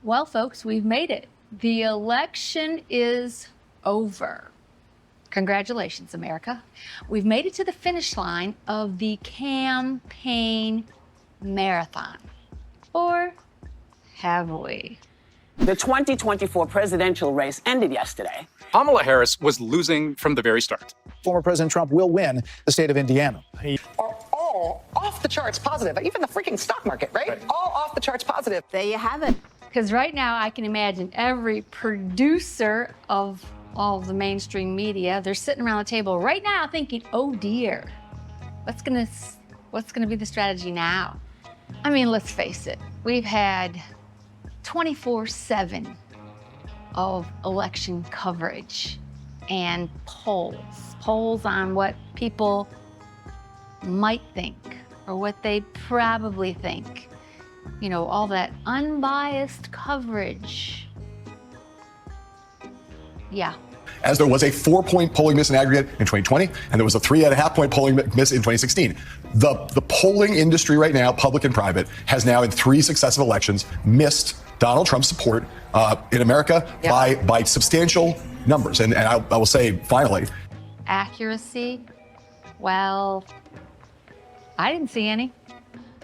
Well, folks, we've made it. The election is over. Congratulations, America. We've made it to the finish line of the campaign marathon. Or have we? The 2024 presidential race ended yesterday. Kamala Harris was losing from the very start. Former President Trump will win the state of Indiana. Are all off the charts positive. Even the freaking stock market, right? All off the charts positive. There you have it. Because right now I can imagine every producer of all the mainstream media, they're sitting around the table right now thinking, oh dear, what's gonna be the strategy now? I mean, let's face it, we've had 24/7 of election coverage and polls on what people might think or what they probably think. You know, all that unbiased coverage. Yeah. As there was a 4-point polling miss in aggregate in 2020, and there was a 3.5-point polling miss in 2016. The polling industry right now, public and private, has now in 3 successive elections missed Donald Trump's support in America by substantial numbers. And I will say, finally. Accuracy? Well, I didn't see any.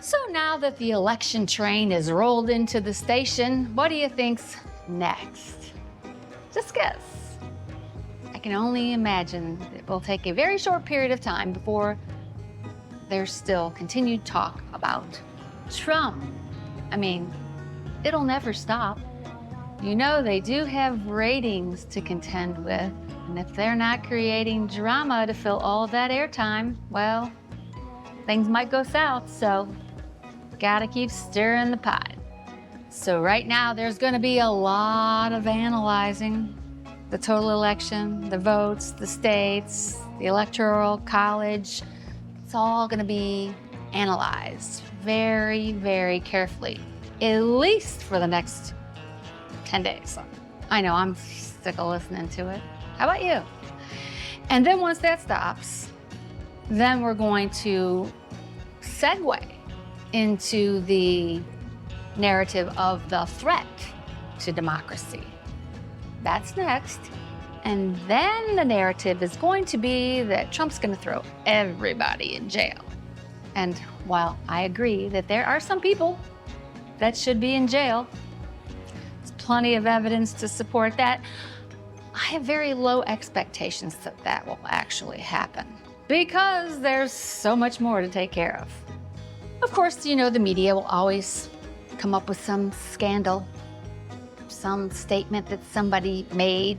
So now that the election train is rolled into the station, what do you think's next? Just guess. I can only imagine it will take a very short period of time before there's still continued talk about Trump. I mean, it'll never stop. You know, they do have ratings to contend with, and if they're not creating drama to fill all of that airtime, well, things might go south, so gotta keep stirring the pot. So right now, there's gonna be a lot of analyzing the total election, the votes, the states, the electoral college. It's all gonna be analyzed very, very carefully, at least for the next 10 days. I know, I'm sick of listening to it. How about you? And then once that stops, then we're going to segue into the narrative of the threat to democracy. That's next. And then the narrative is going to be that Trump's going to throw everybody in jail. And while I agree that there are some people that should be in jail, there's plenty of evidence to support that, I have very low expectations that that will actually happen because there's so much more to take care of. Of course, you know, the media will always come up with some scandal, some statement that somebody made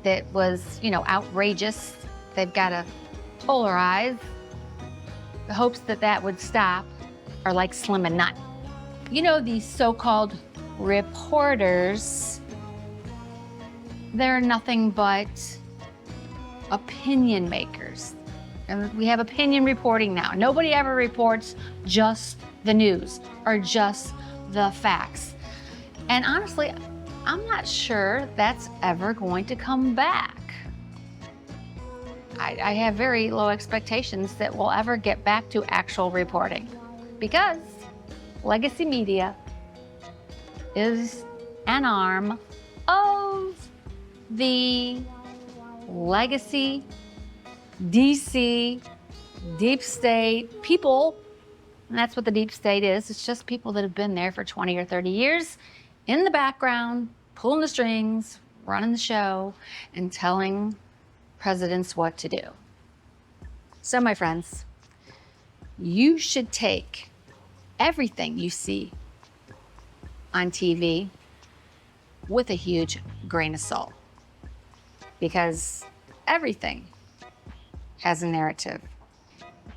that was, you know, outrageous. They've got to polarize. The hopes that that would stop are like slim and none. You know, these so-called reporters, they're nothing but opinion makers. And we have opinion reporting now. Nobody ever reports just the news or just the facts. And honestly, I'm not sure that's ever going to come back. I have very low expectations that we'll ever get back to actual reporting because legacy media is an arm of the legacy DC, deep state people, and that's what the deep state is. It's just people that have been there for 20 or 30 years in the background, pulling the strings, running the show, and telling presidents what to do. So, my friends, you should take everything you see on TV with a huge grain of salt, because everything has a narrative.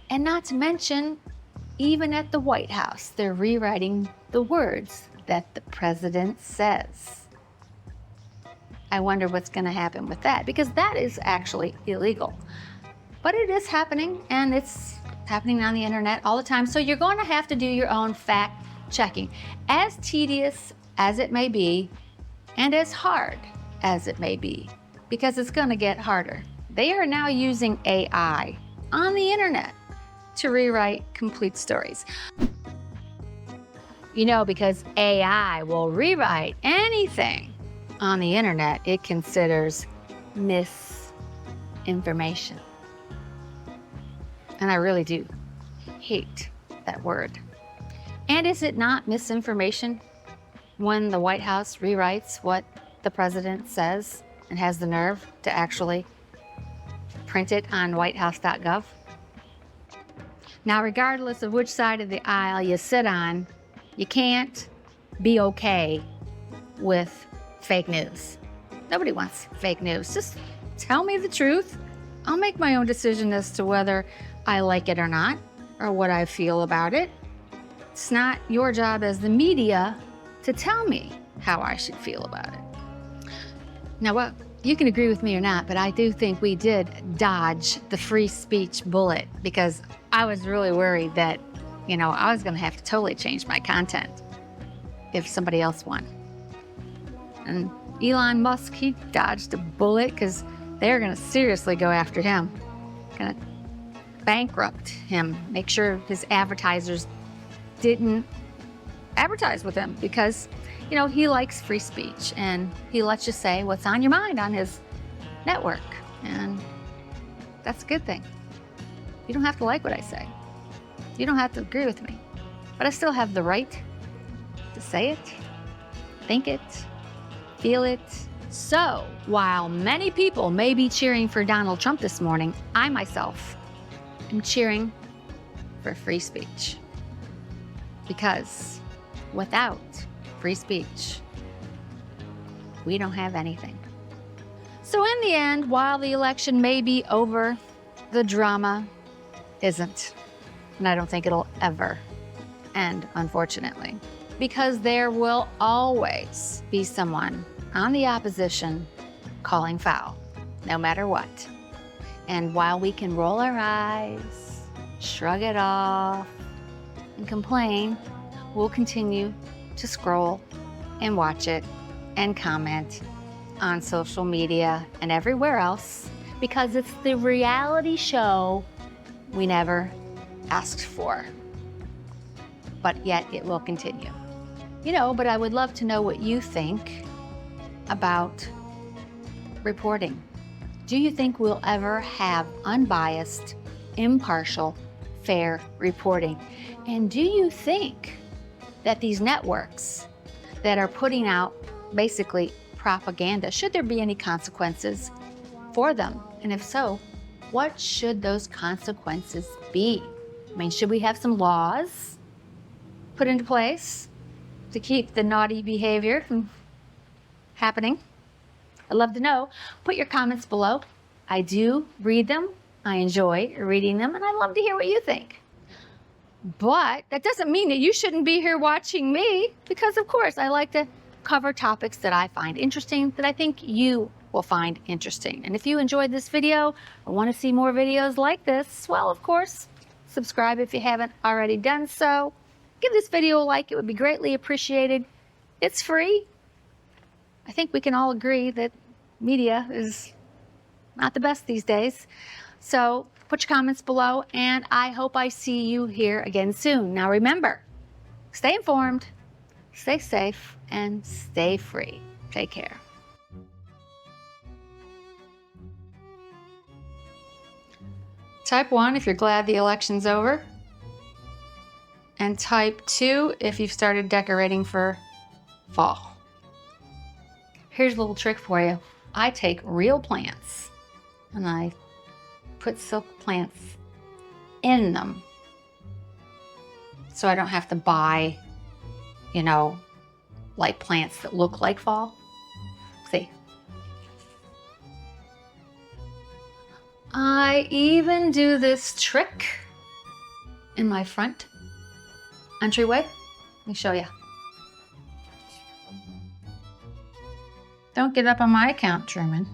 And not to mention, even at the White House, they're rewriting the words that the president says. I wonder what's going to happen with that, because that is actually illegal. But it is happening, and it's happening on the internet all the time. So you're going to have to do your own fact checking, as tedious as it may be, and as hard as it may be, because it's going to get harder. They are now using AI on the internet to rewrite complete stories. You know, because AI will rewrite anything on the internet it considers misinformation. And I really do hate that word. And is it not misinformation when the White House rewrites what the president says and has the nerve to actually print it on whitehouse.gov? Now, regardless of which side of the aisle you sit on, you can't be okay with fake news. Nobody wants fake news. Just tell me the truth. I'll make my own decision as to whether I like it or not, or what I feel about it. It's not your job as the media to tell me how I should feel about it. Now, well, you can agree with me or not, but I do think we did dodge the free speech bullet, because I was really worried that, you know, I was going to have to totally change my content if somebody else won. And Elon Musk, he dodged a bullet because they're going to seriously go after him. Going to bankrupt him, make sure his advertisers didn't advertise with him, because, you know, he likes free speech and he lets you say what's on your mind on his network. And that's a good thing. You don't have to like what I say. You don't have to agree with me. But I still have the right to say it, think it, feel it. So, while many people may be cheering for Donald Trump this morning, I myself am cheering for free speech. Because without free speech, we don't have anything. So in the end, while the election may be over, the drama isn't. And I don't think it'll ever end, unfortunately. Because there will always be someone on the opposition calling foul, no matter what. And while we can roll our eyes, shrug it off, and complain, we'll continue to scroll and watch it and comment on social media and everywhere else, because it's the reality show we never asked for. But yet it will continue. You know, but I would love to know what you think about reporting. Do you think we'll ever have unbiased, impartial, fair reporting? And do you think that these networks that are putting out basically propaganda, should there be any consequences for them? And if so, what should those consequences be? I mean, should we have some laws put into place to keep the naughty behavior from happening? I'd love to know. Put your comments below. I do read them. I enjoy reading them, and I love to hear what you think. But that doesn't mean that you shouldn't be here watching me, because of course I like to cover topics that I find interesting, that I think you will find interesting. And if you enjoyed this video or want to see more videos like this, well, of course, subscribe if you haven't already done so. Give this video a like, it would be greatly appreciated. It's free. I think we can all agree that media is not the best these days. So put your comments below, and I hope I see you here again soon. Now remember, stay informed, stay safe, and stay free. Take care. Type 1 if you're glad the election's over. And type 2 if you've started decorating for fall. Here's a little trick for you. I take real plants and I put silk plants in them, so I don't have to buy, you know, like plants that look like fall. See? I even do this trick in my front entryway. Let me show you. Don't get up on my account, Truman.